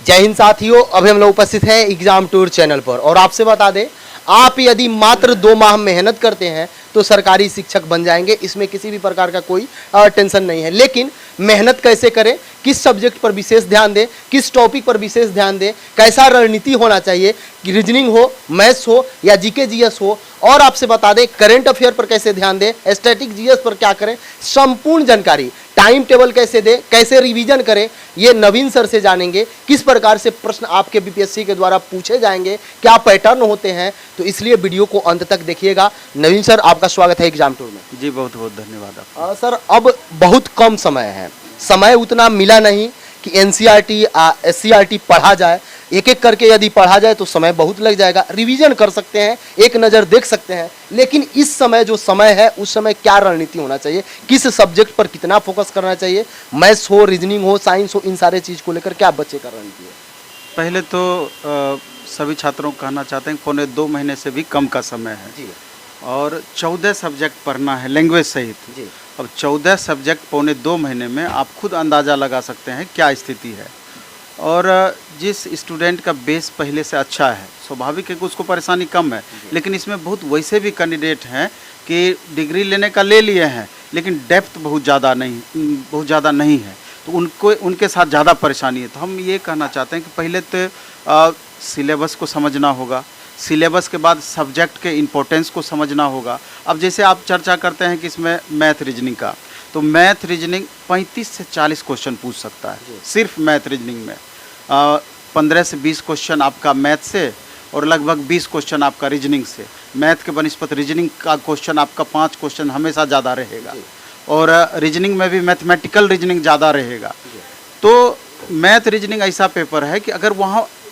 जय हिंद साथियों, अभी हम लोग उपस्थित हैं एग्जाम टूर चैनल पर और आपसे बता दें, आप यदि मात्र 2 माह मेहनत करते हैं तो सरकारी शिक्षक बन जाएंगे। इसमें किसी भी प्रकार का कोई टेंशन नहीं है। लेकिन मेहनत कैसे करें, किस सब्जेक्ट पर विशेष ध्यान दें, किस टॉपिक पर विशेष ध्यान दें, कैसा रणनीति होना चाहिए, कि रीजनिंग हो, मैथ्स हो या जीके जीएस हो, और आपसे बता दें करंट अफेयर पर कैसे ध्यान दें, स्टैटिक जीएस पर क्या करें, संपूर्ण जानकारी, टाइम टेबल कैसे दें, कैसे रिवीजन करें, ये नवीन सर से जानेंगे। किस प्रकार से प्रश्न आपके बीपीएससी के द्वारा पूछे जाएंगे, क्या पैटर्न होते हैं, तो इसलिए वीडियो को अंत तक देखिएगा। नवीन सर, आपका स्वागत है एग्जाम टूर में। जी बहुत बहुत धन्यवाद आपका। सर, अब बहुत कम समय है, समय उतना मिला नहीं कि एनसीईआरटी एससीईआरटी पढ़ा जाए। एक एक करके यदि पढ़ा जाए तो समय बहुत लग जाएगा। रिवीजन कर सकते हैं, एक नज़र देख सकते हैं, लेकिन इस समय जो समय है उस समय क्या रणनीति होना चाहिए, किस सब्जेक्ट पर कितना फोकस करना चाहिए, मैथ्स हो, रीजनिंग हो, साइंस हो, इन सारे चीज़ को लेकर क्या बच्चे का रणनीति है? पहले तो सभी छात्रों को कहना चाहते हैं, पौने 2 महीने से भी कम का समय है जी और 14 सब्जेक्ट पढ़ना है लैंग्वेज सहित। जी। अब 14 सब्जेक्ट पौने 2 महीने में आप खुद अंदाज़ा लगा सकते हैं क्या स्थिति है। और जिस स्टूडेंट का बेस पहले से अच्छा है, स्वाभाविक है कि उसको परेशानी कम है, लेकिन इसमें बहुत वैसे भी कैंडिडेट हैं कि डिग्री लेने का ले लिए हैं लेकिन डेप्थ बहुत ज़्यादा नहीं है, तो उनके साथ ज़्यादा परेशानी है। तो हम ये कहना चाहते हैं कि पहले तो सिलेबस को समझना होगा, सिलेबस के बाद सब्जेक्ट के इम्पोर्टेंस को समझना होगा। अब जैसे आप चर्चा करते हैं कि इसमें मैथ रीजनिंग का, तो मैथ रीजनिंग 35 से 40 क्वेश्चन पूछ सकता है सिर्फ मैथ रीजनिंग में। 15 से 20 क्वेश्चन आपका मैथ से और लगभग 20 क्वेश्चन आपका रीजनिंग से। मैथ के बनिस्पत रीजनिंग का क्वेश्चन आपका 5 क्वेश्चन हमेशा ज़्यादा रहेगा और रीजनिंग में भी मैथमेटिकल रीजनिंग ज़्यादा रहेगा। तो मैथ रीजनिंग ऐसा पेपर है कि अगर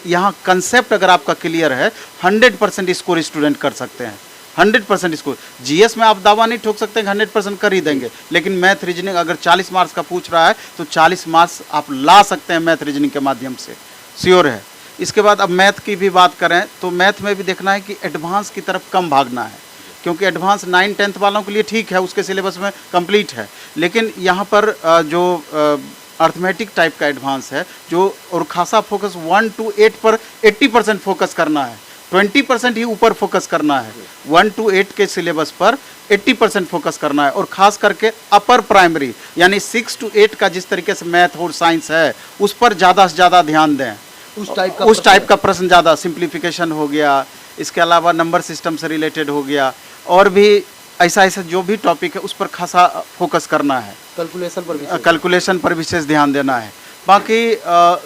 यहाँ कंसेप्ट अगर आपका क्लियर है, 100% स्कोर स्टूडेंट कर सकते हैं। 100% स्कोर। जीएस में आप दावा नहीं ठोक सकते कि 100% कर ही देंगे, लेकिन मैथ रीजनिंग अगर 40 मार्क्स का पूछ रहा है तो 40 मार्क्स आप ला सकते हैं मैथ रीजनिंग के माध्यम से, श्योर है। इसके बाद अब मैथ की भी बात करें तो मैथ में भी देखना है कि एडवांस की तरफ कम भागना है, क्योंकि एडवांस 9-10th वालों के लिए ठीक है, उसके सिलेबस में कंप्लीट है, लेकिन यहाँ पर जो अर्थमेटिक टाइप का एडवांस है जो, और खासा फोकस 1 to 8 पर 80% फोकस करना है, 20% ही ऊपर फोकस करना है। 1 to 8 के सिलेबस पर 80% फोकस करना है, और ख़ास करके अपर प्राइमरी यानी 6 to 8 का जिस तरीके से मैथ और साइंस है उस पर ज़्यादा से ज़्यादा ध्यान दें। उस टाइप का प्रश्न ज़्यादा, सिंप्लीफिकेशन हो गया, इसके अलावा नंबर सिस्टम से रिलेटेड हो गया, और भी ऐसा जो भी टॉपिक है उस पर खासा फोकस करना है। कैलकुलेशन पर विशेष ध्यान देना है। बाकी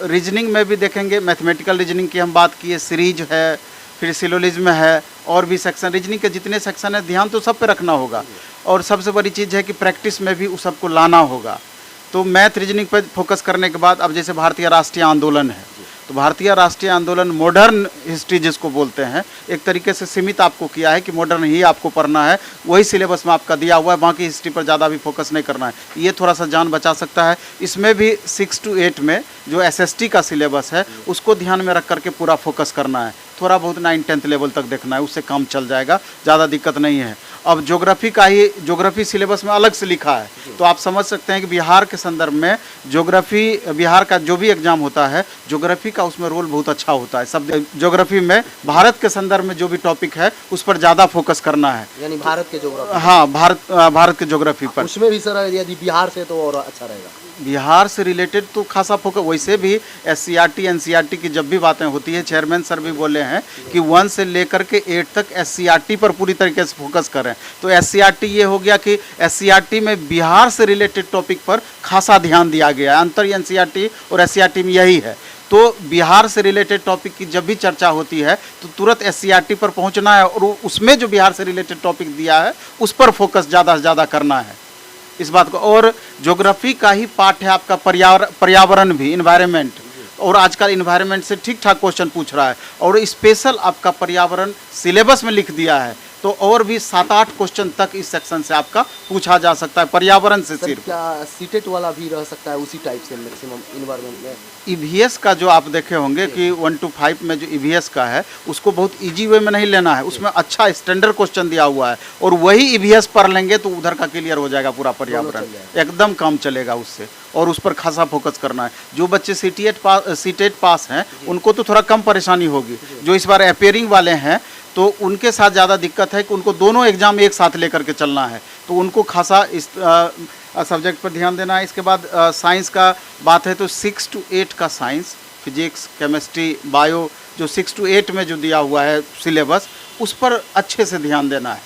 रीजनिंग में भी देखेंगे, मैथमेटिकल रीजनिंग की हम बात किए, सीरीज है, फिर सिलोलिज्म है, और भी सेक्शन, रीजनिंग के जितने सेक्शन है ध्यान तो सब पे रखना होगा। और सबसे बड़ी चीज़ है कि प्रैक्टिस में भी उस सबको लाना होगा। तो मैथ रीजनिंग पर फोकस करने के बाद अब जैसे भारतीय राष्ट्रीय आंदोलन है, तो भारतीय राष्ट्रीय आंदोलन मॉडर्न हिस्ट्री जिसको बोलते हैं, एक तरीके से सीमित आपको किया है कि मॉडर्न ही आपको पढ़ना है, वही सिलेबस में आपका दिया हुआ है, बाकी हिस्ट्री पर ज़्यादा भी फोकस नहीं करना है। ये थोड़ा सा जान बचा सकता है। इसमें भी 6 to 8 में जो एसएसटी का सिलेबस है उसको ध्यान में रख करके पूरा फोकस करना है। थोड़ा बहुत 9-10th लेवल तक देखना है, उससे काम चल जाएगा, ज़्यादा दिक्कत नहीं है। अब ज्योग्राफी सिलेबस में अलग से लिखा है, तो आप समझ सकते हैं कि बिहार के संदर्भ में ज्योग्राफी, बिहार का जो भी एग्जाम होता है ज्योग्राफी का उसमें रोल बहुत अच्छा होता है। सब ज्योग्राफी में भारत के संदर्भ में जो भी टॉपिक है उस पर ज़्यादा फोकस करना है, यानी भारत के ज्योग्राफी। हाँ, भारत के ज्योग्राफी पर। उसमें भी सर यदि बिहार से तो और अच्छा रहेगा। बिहार से रिलेटेड तो खासा फोकस, वैसे भी एससीईआरटी एनसीईआरटी की जब भी बातें होती है, चेयरमैन सर भी बोले हैं कि 1 से लेकर के 8 तक एससीईआरटी पर पूरी तरीके से फोकस करें। तो एससीईआरटी ये हो गया कि एससीईआरटी में बिहार से रिलेटेड टॉपिक पर खासा ध्यान दिया गया है। अंतर एनसीईआरटी और एससीईआरटी में यही है। तो बिहार से रिलेटेड टॉपिक की जब भी चर्चा होती है तो तुरंत एससीईआरटी पर पहुंचना है, और उसमें जो बिहार से रिलेटेड टॉपिक दिया है उस पर फोकस ज़्यादा से ज़्यादा करना है, इस बात को। और ज्योग्राफी का ही पार्ट है आपका पर्यावरण भी, इन्वायरमेंट, और आजकल इन्वायरमेंट से ठीक ठाक क्वेश्चन पूछ रहा है, और स्पेशल आपका पर्यावरण सिलेबस में लिख दिया है तो और भी 7-8 क्वेश्चन तक इस सेक्शन से आपका पूछा जा सकता है, पर्यावरण से सर सिर्फ। क्या सीटेट वाला भी रह सकता है उसी टाइप से मैक्सिमम इन्वायरमेंट में? ईवीएस का जो आप देखे होंगे कि 1 to 5 में जो ईवीएस का है उसको बहुत इजी वे में नहीं लेना है, उसमें अच्छा स्टैंडर्ड क्वेश्चन दिया हुआ है और वही ईवीएस पढ़ लेंगे तो उधर का क्लियर हो जाएगा पूरा पर्यावरण, एकदम काम चलेगा उससे, और उस पर खासा फोकस करना है। जो बच्चे सीटेट पास हैं उनको तो थोड़ा कम परेशानी होगी, जो इस बार अपेयरिंग वाले हैं तो उनके साथ ज़्यादा दिक्कत है कि उनको दोनों एग्ज़ाम एक साथ लेकर के चलना है, तो उनको खासा इस सब्जेक्ट पर ध्यान देना है। इसके बाद साइंस का बात है तो 6 to 8 का साइंस, फिजिक्स, केमिस्ट्री, बायो जो 6 to 8 में जो दिया हुआ है सिलेबस, उस पर अच्छे से ध्यान देना है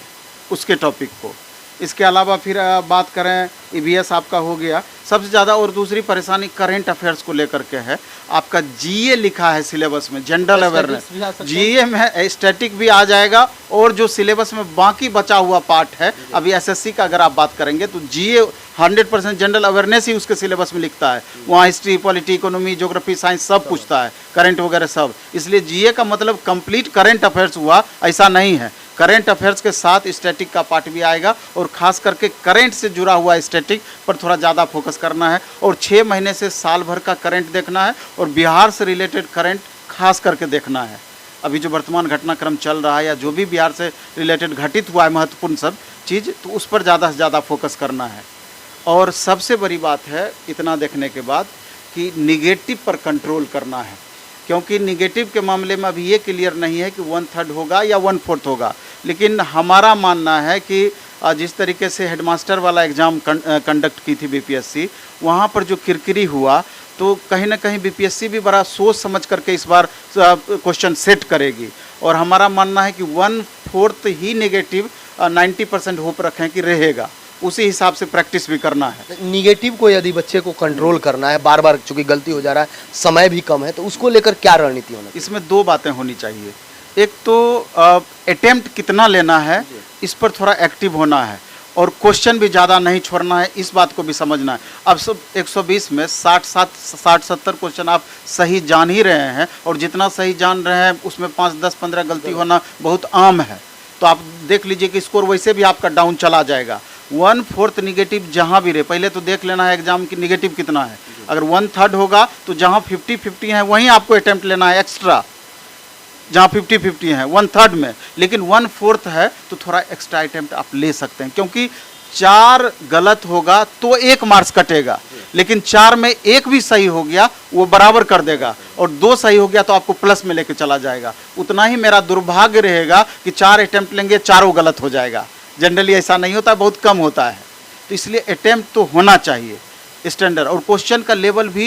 उसके टॉपिक को। इसके अलावा फिर बात करें, ईवीएस आपका हो गया। सबसे ज़्यादा और दूसरी परेशानी करेंट अफेयर्स को लेकर के है। आपका जीए लिखा है सिलेबस में, जनरल अवेयरनेस, जीए में स्टैटिक भी आ जाएगा और जो सिलेबस में बाकी बचा हुआ पार्ट है, अभी एसएससी का अगर आप बात करेंगे तो जीए 100% जनरल अवेयरनेस ही उसके सिलेबस में लिखता है। वहाँ history, polity, economy, geography, science सब पूछता है, करंट वगैरह सब। इसलिए जीए का मतलब कंप्लीट करंट अफेयर्स हुआ, ऐसा नहीं है। करंट अफेयर्स के साथ स्टैटिक का पार्ट भी आएगा और खास करके करंट से जुड़ा हुआ स्टैटिक पर थोड़ा ज़्यादा फोकस करना है और 6 महीने से साल भर का करंट देखना है और बिहार से रिलेटेड करंट खास करके देखना है। अभी जो वर्तमान घटनाक्रम चल रहा है या जो भी बिहार से रिलेटेड घटित हुआ है महत्वपूर्ण सब चीज़, तो उस पर ज़्यादा से ज़्यादा फोकस करना है। और सबसे बड़ी बात है इतना देखने के बाद कि निगेटिव पर कंट्रोल करना है, क्योंकि निगेटिव के मामले में अभी ये क्लियर नहीं है कि 1/3 होगा या 1/4 होगा। लेकिन हमारा मानना है कि जिस तरीके से हेडमास्टर वाला एग्ज़ाम कंडक्ट की थी बीपीएससी, वहाँ पर जो किरकिरी हुआ तो कहीं ना कहीं बीपीएससी भी बड़ा सोच समझ करके इस बार क्वेश्चन सेट करेगी। और हमारा मानना है कि 1/4 ही नेगेटिव 90% होप रखें कि रहेगा, उसी हिसाब से प्रैक्टिस भी करना है। निगेटिव को यदि बच्चे को कंट्रोल करना है, बार बार चूंकि गलती हो जा रहा है, समय भी कम है, तो उसको लेकर क्या रणनीति होना चाहिए? इसमें 2 बातें होनी चाहिए। एक तो अटेम्प्ट कितना लेना है, इस पर थोड़ा एक्टिव होना है और क्वेश्चन भी ज़्यादा नहीं छोड़ना है, इस बात को भी समझना है। अब सब 120 में 60-70 क्वेश्चन आप सही जान ही रहे हैं और जितना सही जान रहे हैं उसमें 5, 10, 15 गलती होना बहुत आम है। तो आप देख लीजिए कि स्कोर वैसे भी आपका डाउन चला जाएगा। 1/4 निगेटिव जहाँ भी रहे, पहले तो देख लेना है एग्जाम की निगेटिव कितना है। अगर 1/3 होगा तो जहाँ 50-50 है वहीं आपको अटेम्प्ट लेना है एक्स्ट्रा, जहाँ 50-50 है 1/3 में। लेकिन 1/4 है तो थोड़ा एक्स्ट्रा अटेम्प्ट आप ले सकते हैं, क्योंकि 4 गलत होगा तो 1 मार्क्स कटेगा, लेकिन 4 में 1 भी सही हो गया वो बराबर कर देगा और 2 सही हो गया तो आपको प्लस में लेके चला जाएगा। उतना ही मेरा दुर्भाग्य रहेगा कि 4 अटेम्प्ट लेंगे, चारों गलत हो जाएगा। जनरली ऐसा नहीं होता, बहुत कम होता है। तो इसलिए अटेम्प्ट तो होना चाहिए स्टैंडर्ड। और क्वेश्चन का लेवल भी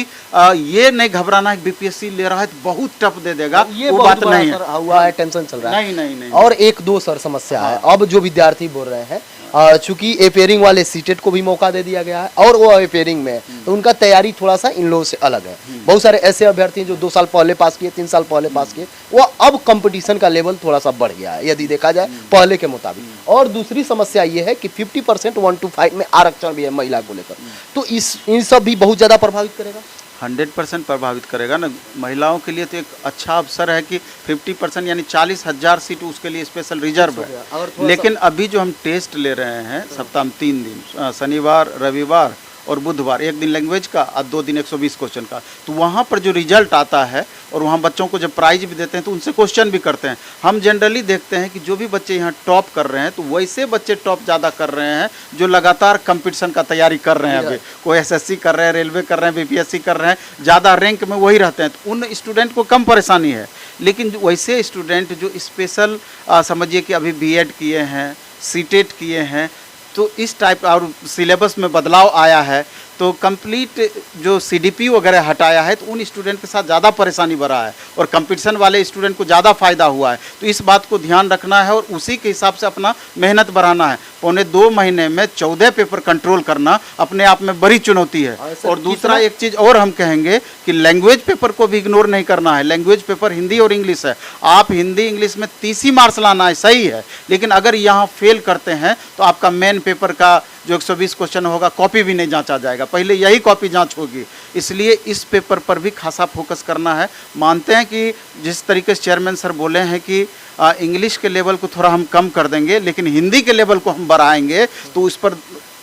ये नहीं घबराना है बीपीएससी ले रहा है तो बहुत टफ दे देगा, ये वो बात नहीं है। हुआ है, टेंशन चल रहा है। नहीं। और 1-2 सर समस्या है। अब जो विद्यार्थी बोल रहे हैं, चूंकि अपेयरिंग वाले सीटेट को भी मौका दे दिया गया है और वो अपेयरिंग में है, तो उनका तैयारी थोड़ा सा इन लोगों से अलग है। बहुत सारे ऐसे अभ्यर्थी जो 2 साल पहले पास किए, 3 साल पहले पास किए, वो अब कंपटीशन का लेवल थोड़ा सा बढ़ गया है यदि देखा जाए पहले के मुताबिक। और दूसरी समस्या ये है कि 50% 1 to 5 में आरक्षण भी है महिला को लेकर, तो इन सब भी बहुत ज्यादा प्रभावित करेगा। 100% प्रभावित करेगा ना। महिलाओं के लिए तो एक अच्छा अवसर है कि 50% यानी 40,000 सीट उसके लिए स्पेशल रिजर्व है। लेकिन अभी जो हम टेस्ट ले रहे हैं सप्ताह में 3 दिन, शनिवार, रविवार और बुधवार, 1 दिन लैंग्वेज का और 2 दिन 120 क्वेश्चन का, तो वहाँ पर जो रिजल्ट आता है और वहाँ बच्चों को जब प्राइज भी देते हैं तो उनसे क्वेश्चन भी करते हैं। हम जनरली देखते हैं कि जो भी बच्चे यहाँ टॉप कर रहे हैं तो वैसे बच्चे टॉप ज़्यादा कर रहे हैं जो लगातार कंपटीशन का तैयारी कर रहे हैं। अभी कोई एसएससी कर रहे हैं, रेलवे कर रहे हैं, बीपीएससी कर रहे हैं, ज़्यादा रैंक में वही रहते हैं, तो उन स्टूडेंट को कम परेशानी है। लेकिन वैसे स्टूडेंट जो स्पेशल समझिए कि अभी बीएड किए हैं, सीटेट किए हैं, तो इस टाइप और सिलेबस में बदलाव आया है तो कंप्लीट जो सीडीपी वगैरह हटाया है, तो उन स्टूडेंट के साथ ज़्यादा परेशानी बढ़ा है और कंपटीशन वाले स्टूडेंट को ज़्यादा फ़ायदा हुआ है। तो इस बात को ध्यान रखना है और उसी के हिसाब से अपना मेहनत बढ़ाना है। 1.25 महीने में 14 पेपर कंट्रोल करना अपने आप में बड़ी चुनौती है। और दूसरा एक चीज़ और हम कहेंगे कि लैंग्वेज पेपर को भी इग्नोर नहीं करना है। लैंग्वेज पेपर हिंदी और इंग्लिश है। आप हिंदी इंग्लिश में 30 ही मार्क्स लाना है, सही है, लेकिन अगर यहाँ फेल करते हैं तो आपका मेन पेपर का जो 120 क्वेश्चन होगा कॉपी भी नहीं जांचा जाएगा, पहले यही कॉपी जांच होगी। इसलिए इस पेपर पर भी खासा फोकस करना है। मानते हैं कि जिस तरीके से चेयरमैन सर बोले हैं कि इंग्लिश के लेवल को थोड़ा हम कम कर देंगे, लेकिन हिंदी के लेवल को हम बढ़ाएंगे, तो उस पर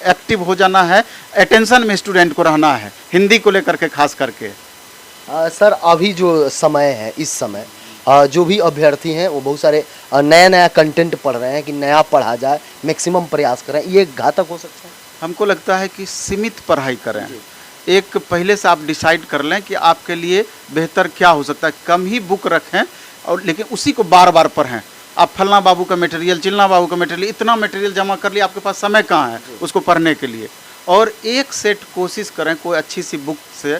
एक्टिव हो जाना है, अटेंशन में स्टूडेंट को रहना है, हिंदी को लेकर के खास करके। सर अभी जो समय है, इस समय जो भी अभ्यर्थी हैं वो बहुत सारे नया नया कंटेंट पढ़ रहे हैं कि नया पढ़ा जाए, मैक्सिमम प्रयास करें, ये घातक हो सकता है? हमको लगता है कि सीमित पढ़ाई करें। एक पहले से आप डिसाइड कर लें कि आपके लिए बेहतर क्या हो सकता है, कम ही बुक रखें और लेकिन उसी को बार बार पढ़ें। आप फलना बाबू का मटेरियल, चिलना बाबू का मटेरियल, इतना मटेरियल जमा कर लिया, आपके पास समय कहाँ है उसको पढ़ने के लिए। और एक सेट कोशिश करें कोई अच्छी सी बुक से,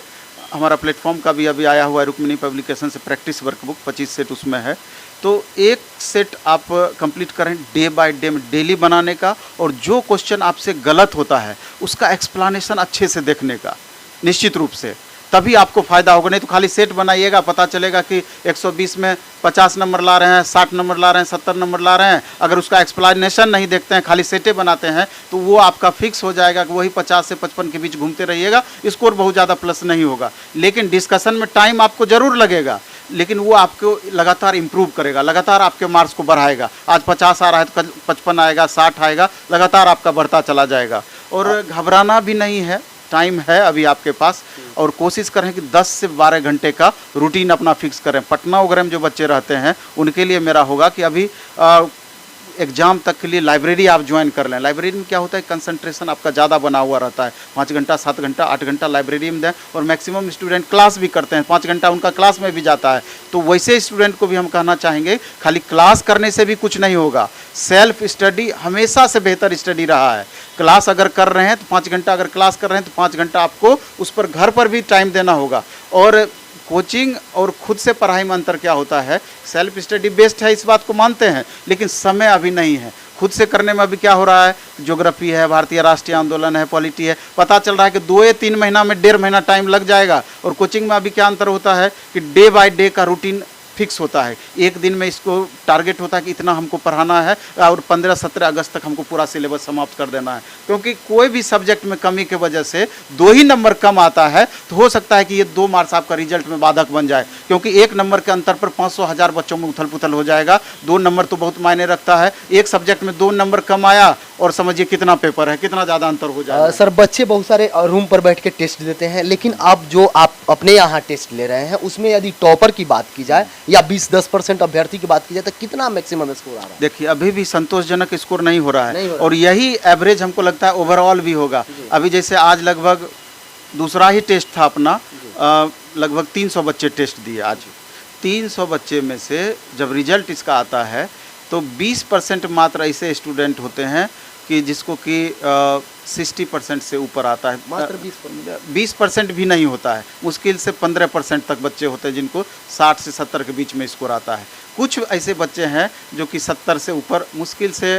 हमारा प्लेटफॉर्म का भी अभी आया हुआ है रुक्मिणी पब्लिकेशन से प्रैक्टिस वर्कबुक 25 सेट उसमें है, तो एक सेट आप कंप्लीट करें डे बाय डे में, डेली बनाने का, और जो क्वेश्चन आपसे गलत होता है उसका एक्सप्लेनेशन अच्छे से देखने का, निश्चित रूप से तभी आपको फ़ायदा होगा। नहीं तो खाली सेट बनाइएगा, पता चलेगा कि 120 में 50 नंबर ला रहे हैं, 60 नंबर ला रहे हैं, 70 नंबर ला रहे हैं, अगर उसका एक्सप्लेनेशन नहीं देखते हैं, खाली सेटे बनाते हैं, तो वो आपका फिक्स हो जाएगा कि वही 50 से 55 के बीच घूमते रहिएगा, स्कोर बहुत ज़्यादा प्लस नहीं होगा। लेकिन डिस्कशन में टाइम आपको ज़रूर लगेगा, लेकिन वो आपको लगातार इम्प्रूव करेगा, लगातार आपके मार्क्स को बढ़ाएगा। आज 50 आ रहा है तो कल 55 आएगा, 60 आएगा, लगातार आपका बढ़ता चला जाएगा। और घबराना भी नहीं है, टाइम है अभी आपके पास, और कोशिश करें कि 10 से 12 घंटे का रूटीन अपना फिक्स करें। पटना वगैरह में जो बच्चे रहते हैं उनके लिए मेरा होगा कि अभी एग्ज़ाम तक के लिए लाइब्रेरी आप ज्वाइन कर लें। लाइब्रेरी में क्या होता है, कंसंट्रेशन आपका ज़्यादा बना हुआ रहता है। 5 घंटा, 7 घंटा, 8 घंटा लाइब्रेरी में दें, और मैक्सिमम स्टूडेंट क्लास भी करते हैं, 5 घंटा उनका क्लास में भी जाता है। तो वैसे स्टूडेंट को भी हम कहना चाहेंगे, खाली क्लास करने से भी कुछ नहीं होगा, सेल्फ स्टडी हमेशा से बेहतर स्टडी रहा है। क्लास अगर कर रहे हैं तो 5 घंटा, अगर क्लास कर रहे हैं तो 5 घंटा आपको उस पर घर पर भी टाइम देना होगा। और कोचिंग और खुद से पढ़ाई में अंतर क्या होता है, सेल्फ स्टडी बेस्ड है, इस बात को मानते हैं, लेकिन समय अभी नहीं है। खुद से करने में अभी क्या हो रहा है, ज्योग्राफी है, भारतीय राष्ट्रीय आंदोलन है, पॉलिटी है, पता चल रहा है कि 2 या 3 महीना में 1.5 महीना टाइम लग जाएगा। और कोचिंग में अभी क्या अंतर होता है कि डे बाय डे का रूटीन फिक्स होता है। एक दिन में इसको टारगेट होता है कि इतना हमको पढ़ाना है, और 15-17 अगस्त तक हमको पूरा सिलेबस समाप्त कर देना है। क्योंकि कोई भी सब्जेक्ट में कमी की वजह से 2 ही नंबर कम आता है, तो हो सकता है कि ये 2 मार्क्स आपका रिजल्ट में बाधक बन जाए, क्योंकि 1 नंबर के अंतर पर 500,000 बच्चों में उथल पुथल हो जाएगा। 2 नंबर तो बहुत मायने रखता है। एक सब्जेक्ट में 2 नंबर कम आया और समझिए कितना पेपर है, कितना ज़्यादा अंतर हो जाएगा। सर बच्चे बहुत सारे रूम पर बैठ के टेस्ट देते हैं, लेकिन आप अपने यहाँ टेस्ट ले रहे हैं, उसमें यदि टॉपर की बात की जाए या 20-10% अभ्यर्थी की बात की जाए तो कितना मैक्सिमम स्कोर आ रहा है? देखिए अभी भी संतोषजनक स्कोर नहीं हो रहा है, नहीं हो रहा। और यही एवरेज हमको लगता है ओवरऑल भी होगा। अभी जैसे आज लगभग दूसरा ही टेस्ट था अपना, लगभग 300 बच्चे टेस्ट दिए आज। 300 बच्चे में से जब रिजल्ट इसका आता है तो 20% मात्र ऐसे स्टूडेंट होते हैं कि जिसको कि 60% से ऊपर आता है। मात्र 20% भी नहीं होता है, मुश्किल से 15% तक बच्चे होते हैं जिनको 60 से 70 के बीच में स्कोर आता है। कुछ ऐसे बच्चे हैं जो कि 70 से ऊपर, मुश्किल से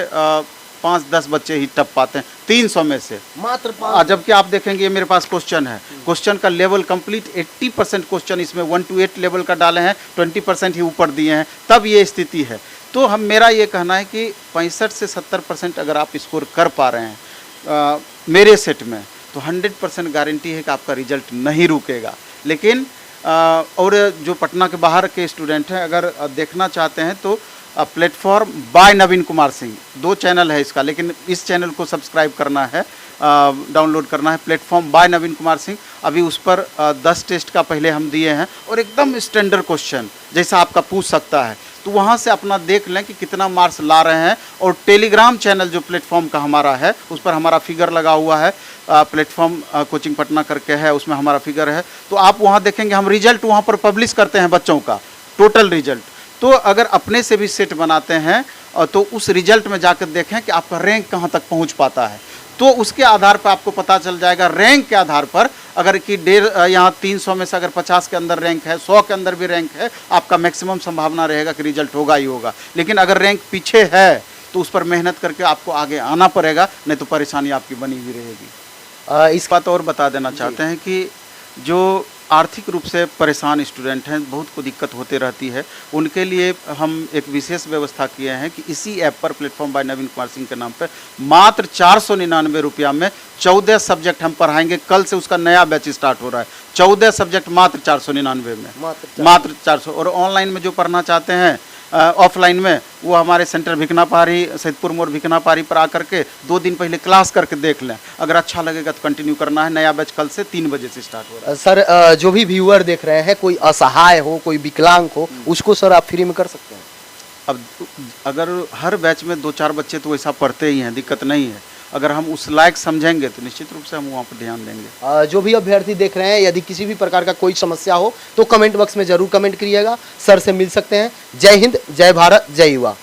5-10 बच्चे ही टप पाते हैं 300 में से मात्र। जबकि आप देखेंगे ये मेरे पास क्वेश्चन है, क्वेश्चन का लेवल कंप्लीट 80% क्वेश्चन इसमें 1 to 8 लेवल का डाले हैं, 20% ही ऊपर दिए हैं, तब ये स्थिति है। तो मेरा ये कहना है कि 65 से 70% अगर आप स्कोर कर पा रहे हैं मेरे सेट में, तो 100% गारंटी है कि आपका रिजल्ट नहीं रुकेगा। लेकिन और जो पटना के बाहर के स्टूडेंट हैं, अगर देखना चाहते हैं तो प्लेटफॉर्म बाय नवीन कुमार सिंह, 2 चैनल है इसका, लेकिन इस चैनल को सब्सक्राइब करना है, डाउनलोड करना है, प्लेटफॉर्म बाय नवीन कुमार सिंह। अभी उस पर 10 टेस्ट का पहले हम दिए हैं, और एकदम स्टैंडर्ड क्वेश्चन जैसा आपका पूछ सकता है, तो वहाँ से अपना देख लें कि कितना मार्क्स ला रहे हैं। और टेलीग्राम चैनल जो प्लेटफॉर्म का हमारा है, उस पर हमारा फिगर लगा हुआ है, प्लेटफॉर्म कोचिंग पटना करके है, उसमें हमारा फिगर है, तो आप वहाँ देखेंगे हम रिजल्ट वहाँ पर पब्लिश करते हैं बच्चों का टोटल रिजल्ट। तो अगर अपने से भी सेट बनाते हैं तो उस रिजल्ट में जाकर देखें कि आपका रैंक कहाँ तक पहुँच पाता है, तो उसके आधार पर आपको पता चल जाएगा। रैंक के आधार पर अगर कि यहाँ 300 में से अगर 50 के अंदर रैंक है, 100 के अंदर भी रैंक है, आपका मैक्सिमम संभावना रहेगा कि रिजल्ट होगा ही होगा। लेकिन अगर रैंक पीछे है तो उस पर मेहनत करके आपको आगे आना पड़ेगा, नहीं तो परेशानी आपकी बनी हुई रहेगी। इस बात और बता देना चाहते हैं कि जो आर्थिक रूप से परेशान स्टूडेंट हैं, बहुत को दिक्कत होते रहती है, उनके लिए हम एक विशेष व्यवस्था किए हैं कि इसी ऐप पर प्लेटफॉर्म बाय नवीन कुमार सिंह के नाम पर मात्र 499 रुपया में 14 सब्जेक्ट हम पढ़ाएंगे। कल से उसका नया बैच स्टार्ट हो रहा है। 14 सब्जेक्ट मात्र 499 में, मात्र 400। और ऑनलाइन में जो पढ़ना चाहते हैं ऑफलाइन में, वो हमारे सेंटर भिकना पारी, सैदपुर मोड़ भिकना पारी पर आकर के 2 दिन पहले क्लास करके देख लें। अगर अच्छा लगेगा तो कंटिन्यू करना है। नया बैच कल से 3 बजे से स्टार्ट हो रहा है। सर जो भी व्यूअर देख रहे हैं, कोई असहाय हो, कोई विकलांग हो, उसको सर आप फ्री में कर सकते हैं? अब अगर हर बैच में 2-4 बच्चे तो वैसा पढ़ते ही हैं, दिक्कत नहीं है। अगर हम उस लायक समझेंगे तो निश्चित रूप से हम वहाँ पर ध्यान देंगे। जो भी अभ्यर्थी देख रहे हैं, यदि किसी भी प्रकार का कोई समस्या हो तो कमेंट बॉक्स में जरूर कमेंट करिएगा। सर से मिल सकते हैं। जय हिंद, जय भारत, जय युवा।